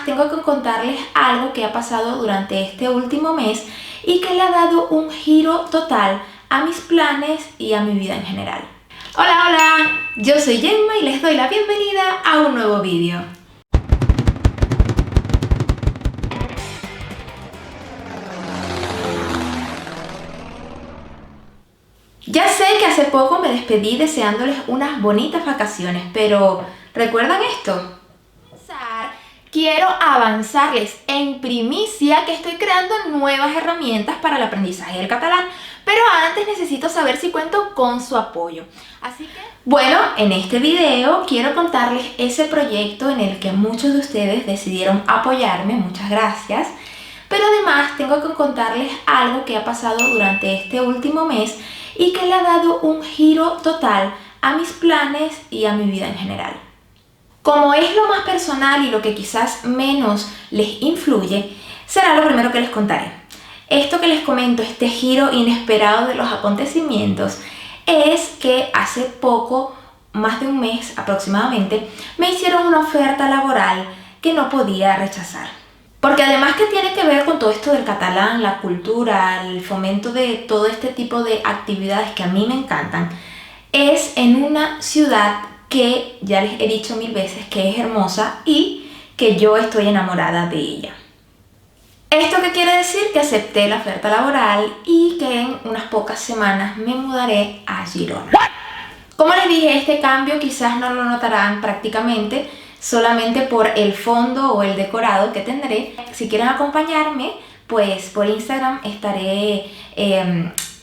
además tengo que contarles algo que ha pasado durante este último mes y que le ha dado un giro total a mis planes y a mi vida en general. Hola, hola, yo soy Gemma y les doy la bienvenida a un nuevo vídeo. Ya sé que hace poco me despedí deseándoles unas bonitas vacaciones, pero ¿recuerdan esto? Quiero avanzarles en primicia que estoy creando nuevas herramientas para el aprendizaje del catalán, pero antes necesito saber si cuento con su apoyo. Así que, bueno, en este video quiero contarles ese proyecto en el que muchos de ustedes decidieron apoyarme, muchas gracias. Pero además tengo que contarles algo que ha pasado durante este último mes y que le ha dado un giro total a mis planes y a mi vida en general. Como es lo más personal y lo que quizás menos les influye, será lo primero que les contaré. Esto que les comento, este giro inesperado de los acontecimientos, es que hace poco, más de un mes aproximadamente, me hicieron una oferta laboral que no podía rechazar. Porque además que tiene que ver con todo esto del catalán, la cultura, el fomento de todo este tipo de actividades que a mí me encantan, es en una ciudad que ya les he dicho mil veces que es hermosa y que yo estoy enamorada de ella. ¿Esto qué quiere decir? Que acepté la oferta laboral y que en unas pocas semanas me mudaré a Girona. Como les dije, este cambio quizás no lo notarán prácticamente, solamente por el fondo o el decorado que tendré. Si quieren acompañarme, pues por Instagram estaré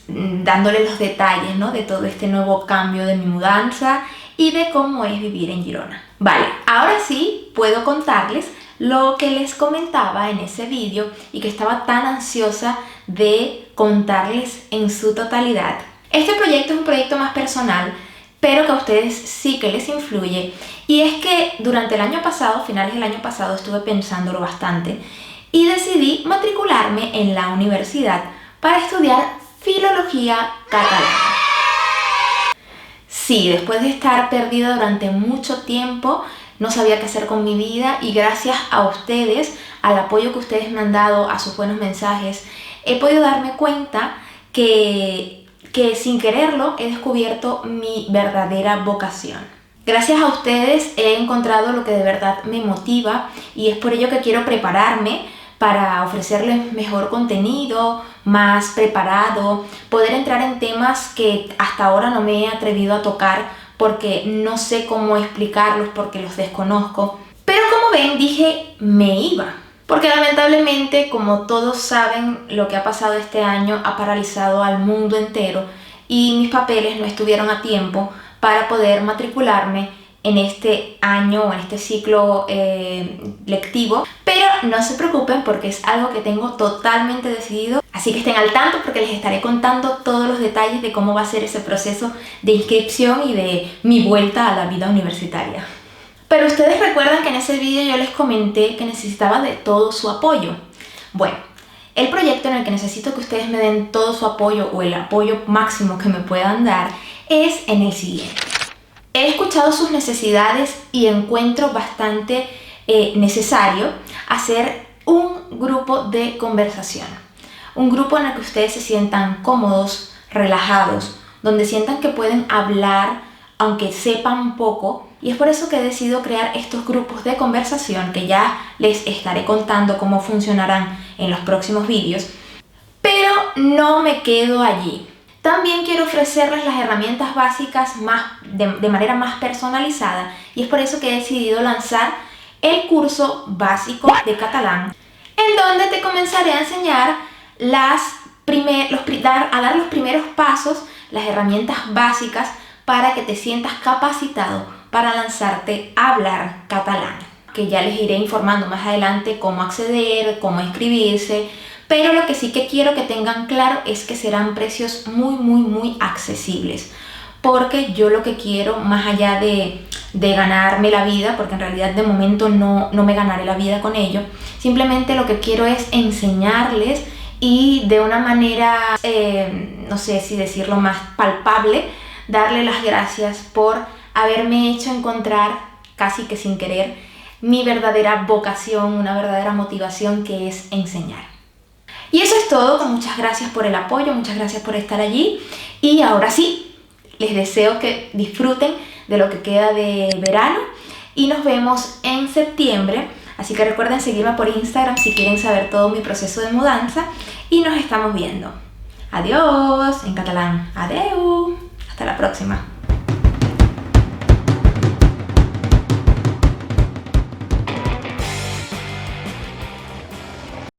dándoles los detalles, ¿no?, de todo este nuevo cambio de mi mudanza y de cómo es vivir en Girona. Vale, ahora sí puedo contarles lo que les comentaba en ese vídeo y que estaba tan ansiosa de contarles en su totalidad. Este proyecto es un proyecto más personal, pero que a ustedes sí que les influye. Y es que durante el año pasado, finales del año pasado, estuve pensándolo bastante y decidí matricularme en la universidad para estudiar filología catalana. Sí, después de estar perdida durante mucho tiempo, no sabía qué hacer con mi vida y gracias a ustedes, al apoyo que ustedes me han dado, a sus buenos mensajes, he podido darme cuenta que sin quererlo he descubierto mi verdadera vocación. Gracias a ustedes he encontrado lo que de verdad me motiva y es por ello que quiero prepararme para ofrecerles mejor contenido, más preparado, poder entrar en temas que hasta ahora no me he atrevido a tocar porque no sé cómo explicarlos, porque los desconozco. Pero como ven, dije, me iba. Porque lamentablemente, como todos saben, lo que ha pasado este año ha paralizado al mundo entero y mis papeles no estuvieron a tiempo para poder matricularme en este año o en este ciclo lectivo. Pero no se preocupen porque es algo que tengo totalmente decidido. Así que estén al tanto porque les estaré contando todos los detalles de cómo va a ser ese proceso de inscripción y de mi vuelta a la vida universitaria. Pero ustedes recuerdan que en ese vídeo yo les comenté que necesitaba de todo su apoyo. Bueno, el proyecto en el que necesito que ustedes me den todo su apoyo o el apoyo máximo que me puedan dar es en el siguiente. He escuchado sus necesidades y encuentro bastante necesario hacer un grupo de conversación. Un grupo en el que ustedes se sientan cómodos, relajados, donde sientan que pueden hablar aunque sepan poco. Y es por eso que he decidido crear estos grupos de conversación que ya les estaré contando cómo funcionarán en los próximos vídeos. Pero no me quedo allí. También quiero ofrecerles las herramientas básicas de manera más personalizada y es por eso que he decidido lanzar el curso básico de catalán, en donde te comenzaré a enseñar a dar los primeros pasos, las herramientas básicas para que te sientas capacitado para lanzarte a hablar catalán, que ya les iré informando más adelante cómo acceder, cómo inscribirse. Pero lo que sí que quiero que tengan claro es que serán precios muy accesibles, porque yo lo que quiero, más allá de ganarme la vida, porque en realidad de momento no me ganaré la vida con ello, simplemente lo que quiero es enseñarles y de una manera, no sé si decirlo, más palpable, darle las gracias por haberme hecho encontrar, casi que sin querer, mi verdadera vocación, una verdadera motivación, que es enseñar. Y eso es todo. Muchas gracias por el apoyo, muchas gracias por estar allí. Y ahora sí, les deseo que disfruten de lo que queda de verano y nos vemos en septiembre. Así que recuerden seguirme por Instagram si quieren saber todo mi proceso de mudanza y nos estamos viendo. Adiós, en catalán. Adeu. Hasta la próxima.